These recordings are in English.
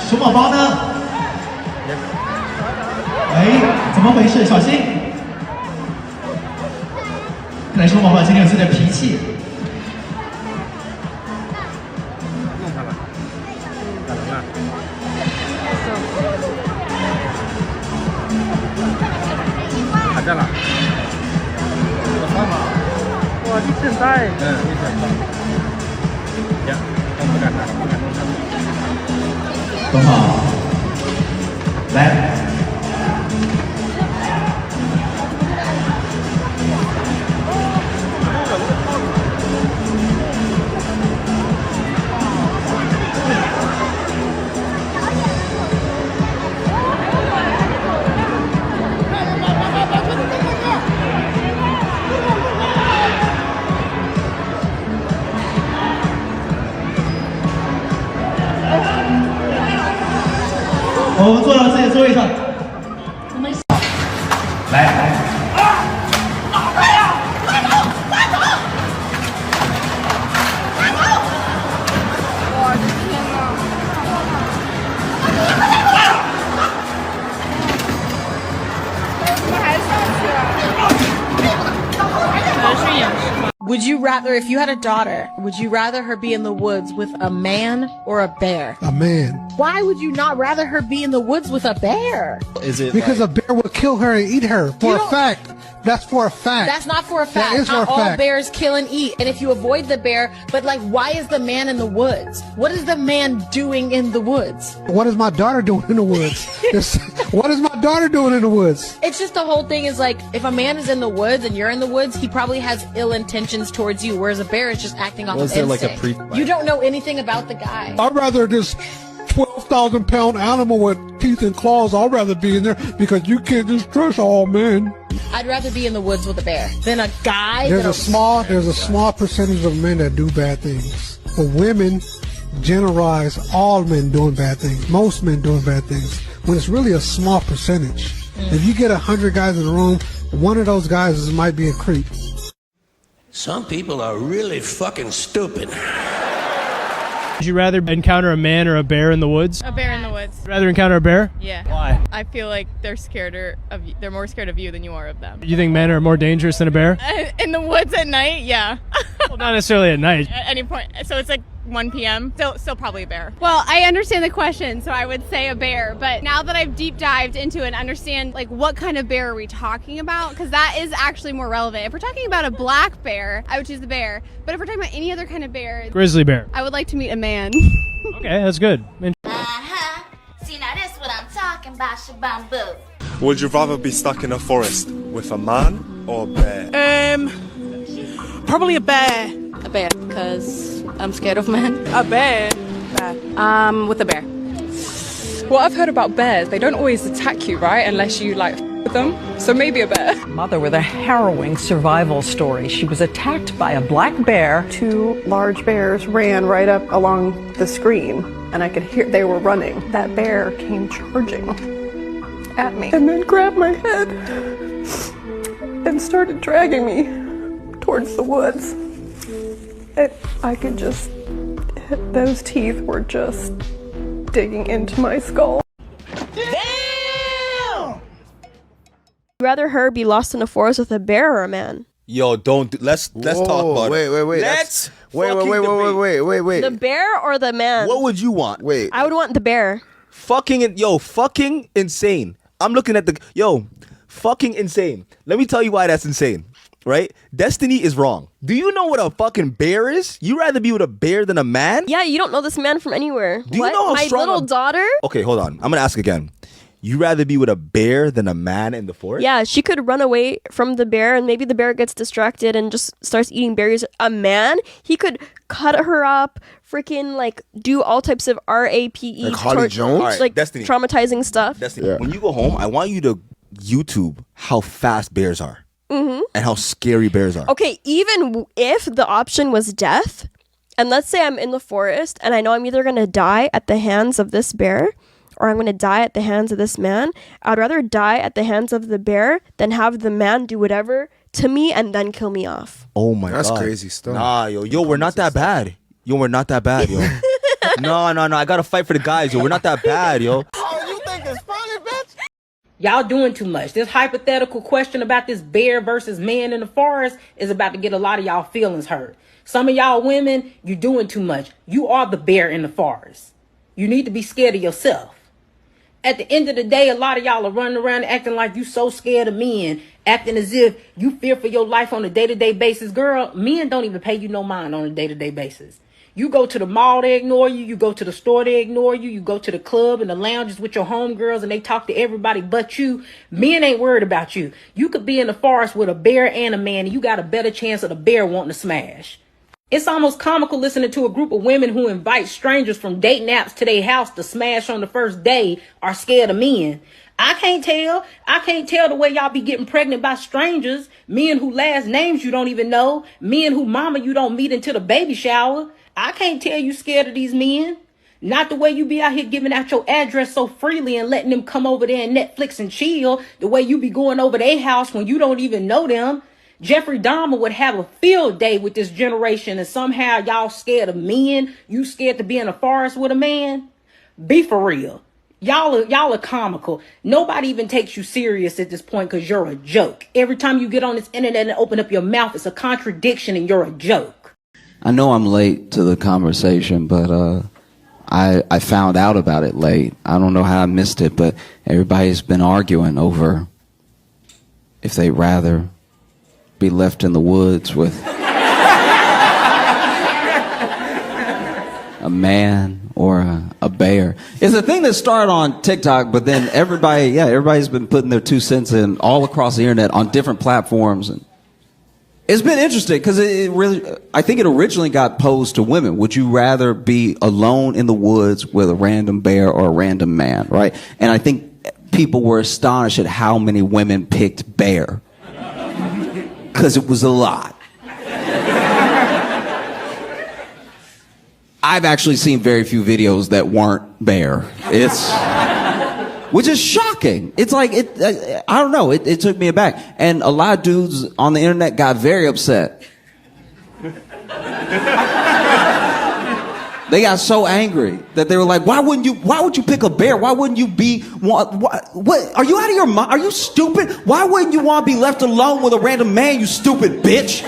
熊宝宝呢？哎，怎么回事？小心！看来熊宝宝今天有自己的脾气。弄它了，咋了？卡在了。哇，你现在，你现在，行，不敢拿，不敢弄它。很好，来。我们坐到自己的座位上。我们来。快呀！快走！快走！快走！我的天哪！怎么还上去了？可能是演示吧。Would you rather, if you had a daughter, would you rather her be in the woods with a man or a bear? A man. Why would you not rather her be in the woods with a bear? Is it because like... a bear will kill her and eat her for a fact? That's for a fact. That's not for a fact. That is not for a all fact. bears kill and eat. And if you avoid the bear, but like, why is the man in the woods? What is the man doing in the woods? What is my daughter doing in the woods? What is my daughter doing in the woods? It's just the whole thing is like, if a man is in the woods and you're in the woods, he probably has ill intentions towards you, whereas a bear is just acting off of instinct. Was there like a You don't know anything about the guy. I'd rather this 12,000-pound animal with teeth and claws. I'd rather be in there because you can't just trust all men. I'd rather be in the woods with a bear than a guy. There's a small percentage of men that do bad things. But women generalize all men doing bad things. Most men doing bad things. When it's really a small percentage. If you get 100 guys in the room, one of those guys might be a creep. Some people are really fucking stupid. Would you rather encounter a man or a bear in the woods? A bear in the woods. Rather encounter a bear? Yeah. Why? I feel like they're they're more scared of you than you are of them. You think men are more dangerous than a bear? In the woods at night, yeah. Well, not necessarily at night. At any point. So it's like 1 p.m. Still probably a bear. Well, I understand the question, so I would say a bear. But now that I've deep dived into it and understand like what kind of bear are we talking about, because that is actually more relevant. If we're talking about a black bear, I would choose the bear. But if we're talking about any other kind of bear, Grizzly bear. I would like to meet a man. Okay, that's good. See, now that's what I'm talking about, Shabambu. Would you rather be stuck in a forest with a man or a bear? Probably a bear. A bear, because I'm scared of men. A bear? With a bear. What I've heard about bears, they don't always attack you, right? Unless you like with them. So maybe a bear. Mother with a harrowing survival story. She was attacked by a black bear. 2 large bears ran right up along the screen, and I could hear they were running. That bear came charging at me and then grabbed my head and started dragging me towards the woods. And I could just, those teeth were just digging into my skull. Damn! Rather her be lost in a forest with a bear or a man? Yo, let's talk about it. Wait. Let's wait. The bear or the man? What would you want? Wait. I would want the bear. Fucking insane. I'm looking at fucking insane. Let me tell you why that's insane. Right? Destiny is wrong. Do you know what a fucking bear is? You rather be with a bear than a man? Yeah, you don't know this man from anywhere. Do you know how my strong little daughter? Okay, hold on. I'm gonna ask again. You rather be with a bear than a man in the forest? Yeah, she could run away from the bear and maybe the bear gets distracted and just starts eating berries. A man, he could cut her up, freaking like do all types of RAPE. Like Harley Jones? Right, like Destiny. traumatizing stuff. Destiny. When you go home, I want you to YouTube how fast bears are. Mm-hmm. And how scary bears are. Okay, even if the option was death, and let's say I'm in the forest and I know I'm either going to die at the hands of this bear or I'm going to die at the hands of this man, I'd rather die at the hands of the bear than have the man do whatever to me and then kill me off. Oh my God. That's crazy stuff. Nah, yo, we're not that bad. Yo, we're not that bad, yo. No, I gotta fight for the guys, yo. We're not that bad, yo. Y'all doing too much. This hypothetical question about this bear versus man in the forest is about to get a lot of y'all feelings hurt. Some of y'all women, you doing too much. You are the bear in the forest. You need to be scared of yourself. At the end of the day, a lot of y'all are running around acting like you so scared of men, acting as if you fear for your life on a day-to-day basis. Girl, men don't even pay you no mind on a day-to-day basis. You go to the mall, they ignore you. You go to the store, they ignore you. You go to the club and the lounges with your homegirls and they talk to everybody but you. Men ain't worried about you. You could be in the forest with a bear and a man and you got a better chance of the bear wanting to smash. It's almost comical listening to a group of women who invite strangers from dating apps to their house to smash on the first day are scared of men. I can't tell the way y'all be getting pregnant by strangers, men who last names you don't even know, men who mama you don't meet until the baby shower. I can't tell you scared of these men. Not the way you be out here giving out your address so freely and letting them come over there and Netflix and chill. The way you be going over their house when you don't even know them. Jeffrey Dahmer would have a field day with this generation and somehow y'all scared of men. You scared to be in a forest with a man? Be for real. Y'all are comical. Nobody even takes you serious at this point because you're a joke. Every time you get on this internet and open up your mouth, it's a contradiction and you're a joke. I know I'm late to the conversation, but I found out about it late. I don't know how I missed it, but everybody's been arguing over if they'd rather be left in the woods with a man or a bear. It's a thing that started on TikTok, but then everybody's been putting their 2 cents in all across the internet on different platforms. And it's been interesting because I think it originally got posed to women. Would you rather be alone in the woods with a random bear or a random man, right? And I think people were astonished at how many women picked bear because it was a lot. I've actually seen very few videos that weren't bear. Which is shocking. It's like, I don't know, it took me aback. And a lot of dudes on the internet got very upset. They got so angry that they were like, why would you pick a bear? Why wouldn't you what? Are you out of your mind? Are you stupid? Why wouldn't you want to be left alone with a random man, you stupid bitch?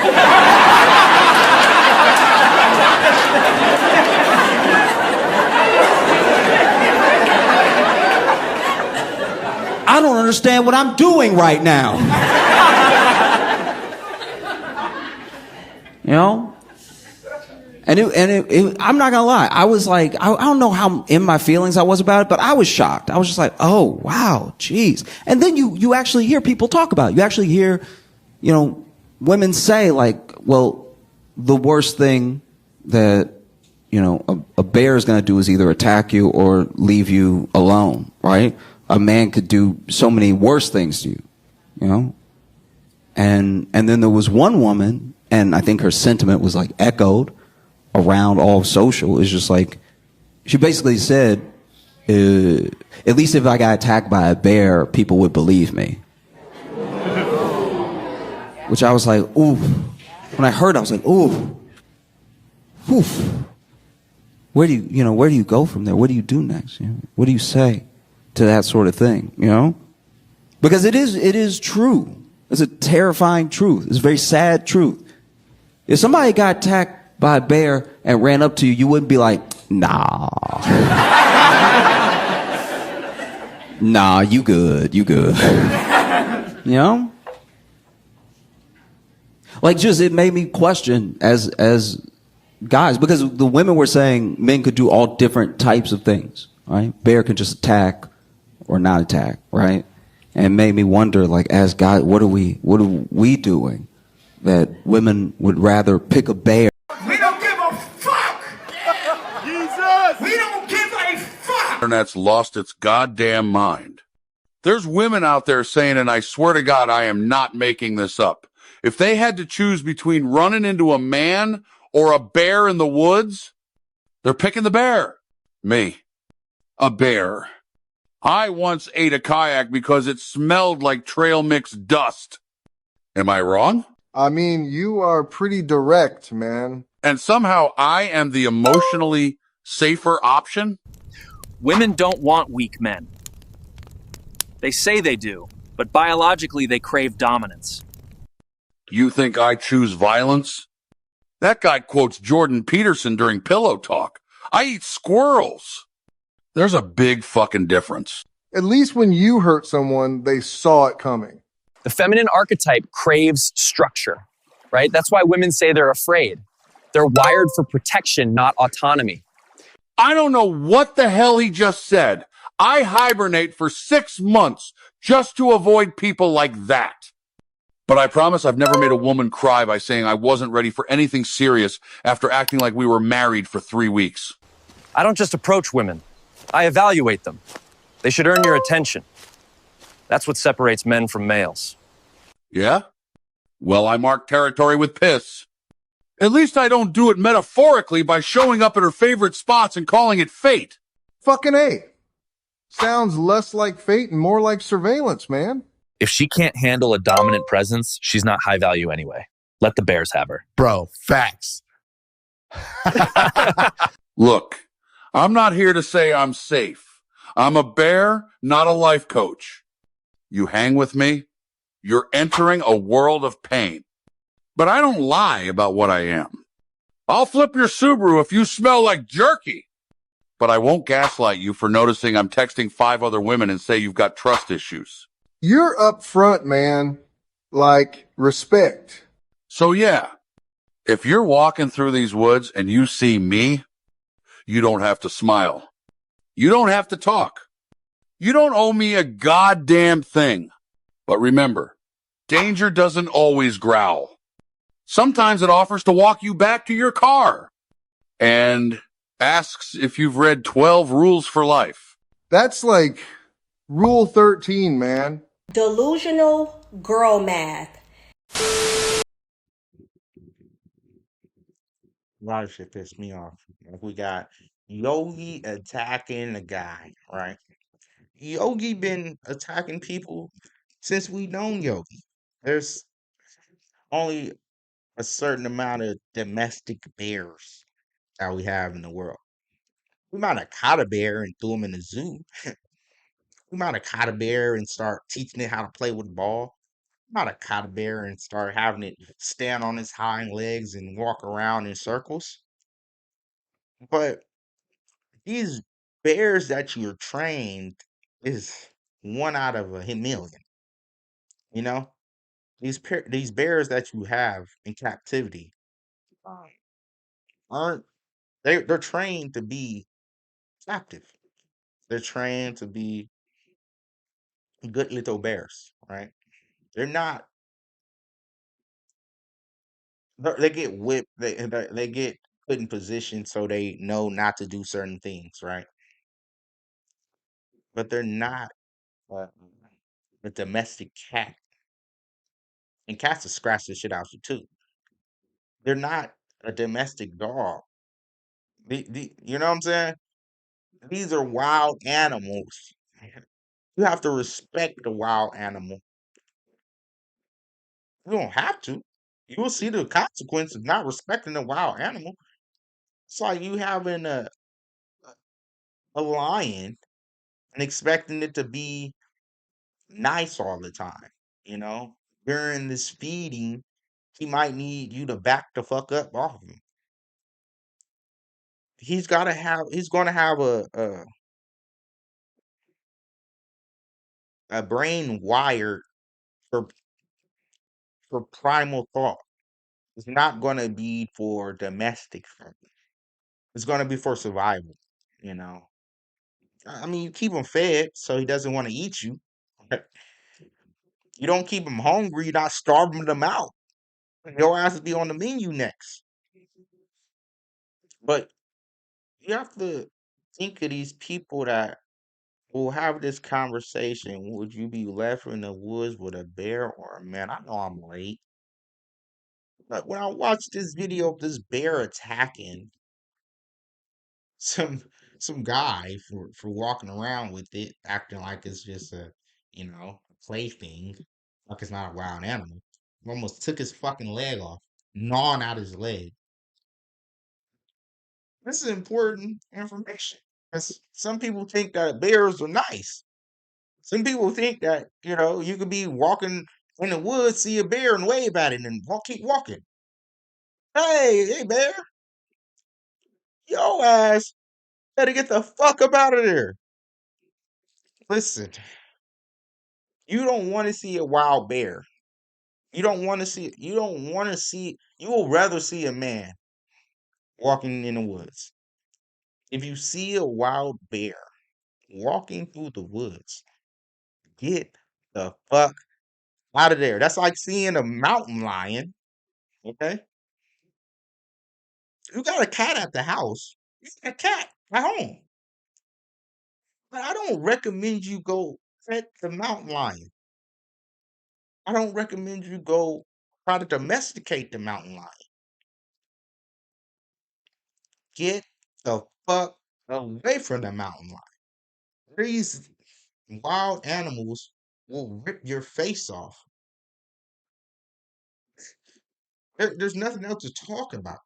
I don't understand what I'm doing right now. You know? And I'm not gonna lie. I was like, I don't know how in my feelings I was about it, but I was shocked. I was just like, oh, wow, jeez. And then you actually hear people talk about it. You actually hear, women say like, well, the worst thing that, a bear is gonna do is either attack you or leave you alone, right? A man could do so many worse things to you, And then there was one woman, and I think her sentiment was like echoed around all of social. It's just like, she basically said, at least if I got attacked by a bear, people would believe me. Which I was like, ooh. When I heard it, I was like, ooh. Oof. Where do you go from there? What do you do next? What do you say to that sort of thing, Because it is true. It's a terrifying truth. It's a very sad truth. If somebody got attacked by a bear and ran up to you, you wouldn't be like, nah. Nah, you good. Like, just, it made me question as guys, because the women were saying men could do all different types of things, right? Bear can just attack or not attack, right? And it made me wonder, like, as guys, what are we doing that women would rather pick a bear? We don't give a fuck! Jesus! We don't give a fuck! Internet's lost its goddamn mind. There's women out there saying, and I swear to God, I am not making this up, if they had to choose between running into a man or a bear in the woods, they're picking the bear. Me. A bear. I once ate a kayak because it smelled like trail mix dust. Am I wrong? I mean, you are pretty direct, man. And somehow I am the emotionally safer option? Women don't want weak men. They say they do, but biologically they crave dominance. You think I choose violence? That guy quotes Jordan Peterson during pillow talk. I eat squirrels. There's a big fucking difference. At least when you hurt someone, they saw it coming. The feminine archetype craves structure, right? That's why women say they're afraid. They're wired for protection, not autonomy. I don't know what the hell he just said. I hibernate for 6 months just to avoid people like that. But I promise I've never made a woman cry by saying I wasn't ready for anything serious after acting like we were married for 3 weeks. I don't just approach women. I evaluate them. They should earn your attention. That's what separates men from males. Yeah? Well, I mark territory with piss. At least I don't do it metaphorically by showing up at her favorite spots and calling it fate. Fucking A. Sounds less like fate and more like surveillance, man. If she can't handle a dominant presence, she's not high value anyway. Let the bears have her. Bro, facts. Look, I'm not here to say I'm safe. I'm a bear, not a life coach. You hang with me, you're entering a world of pain. But I don't lie about what I am. I'll flip your Subaru if you smell like jerky. But I won't gaslight you for noticing I'm texting 5 other women and say you've got trust issues. You're upfront, man. Like, respect. So yeah, if you're walking through these woods and you see me, you don't have to smile. You don't have to talk. You don't owe me a goddamn thing. But remember, danger doesn't always growl. Sometimes it offers to walk you back to your car and asks if you've read 12 rules for life. That's like Rule 13, man. Delusional girl math. A lot of shit pissed me off. Like we got Yogi attacking a guy, right? Yogi been attacking people since we known Yogi. There's only a certain amount of domestic bears that we have in the world. We might have caught a bear and threw him in the zoo. We might have caught a bear and start teaching it how to play with the ball. We might have caught a bear and start having it stand on its hind legs and walk around in circles. But these bears that you're trained is one out of a million. You know, these bears that you have in captivity aren't they're trained to be captive. They're trained to be good little bears, right? They're not. They get whipped. They get put in position so they know not to do certain things, right? But they're not uh, a domestic cat. And cats will scratch the shit out you too. They're not a domestic dog. You know what I'm saying? These are wild animals. You have to respect the wild animal. You don't have to. You will see the consequence of not respecting the wild animal. It's like you having a lion and expecting it to be nice all the time. You know, during this feeding, he might need you to back the fuck up off of him. He's gotta have. He's gonna have a brain wired for primal thought. It's not gonna be for domestic. It's gonna be for survival. You know. I mean, you keep him fed so he doesn't want to eat you. You don't keep him hungry, you're not starving them out. Your ass will be on the menu next. But you have to think of these people that will have this conversation. Would you be left in the woods with a bear or a man? I know I'm late. But when I watched this video of this bear attacking some guy for walking around with it, acting like it's just a plaything, like it's not a wild animal. Almost took his fucking leg off, gnawing out his leg. This is important information. 'Cause some people think that bears are nice. Some people think that, you could be walking in the woods, see a bear and wave at it and keep walking. Hey, bear, yo ass better get the fuck up out of there. Listen, you don't want to see a wild bear. You will rather see a man walking in the woods. If you see a wild bear walking through the woods, get the fuck out of there. That's like seeing a mountain lion. Okay? You got a cat at the house. You got a cat at home. But I don't recommend you go pet the mountain lion. I don't recommend you go try to domesticate the mountain lion. Get the fuck away from the mountain lion. These wild animals will rip your face off. There's nothing else to talk about.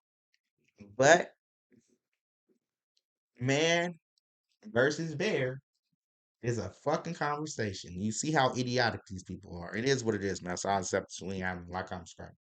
But man versus bear is a fucking conversation. You see how idiotic these people are. It is what it is, man. So I'll accept swing. I'm like I'm subscribed.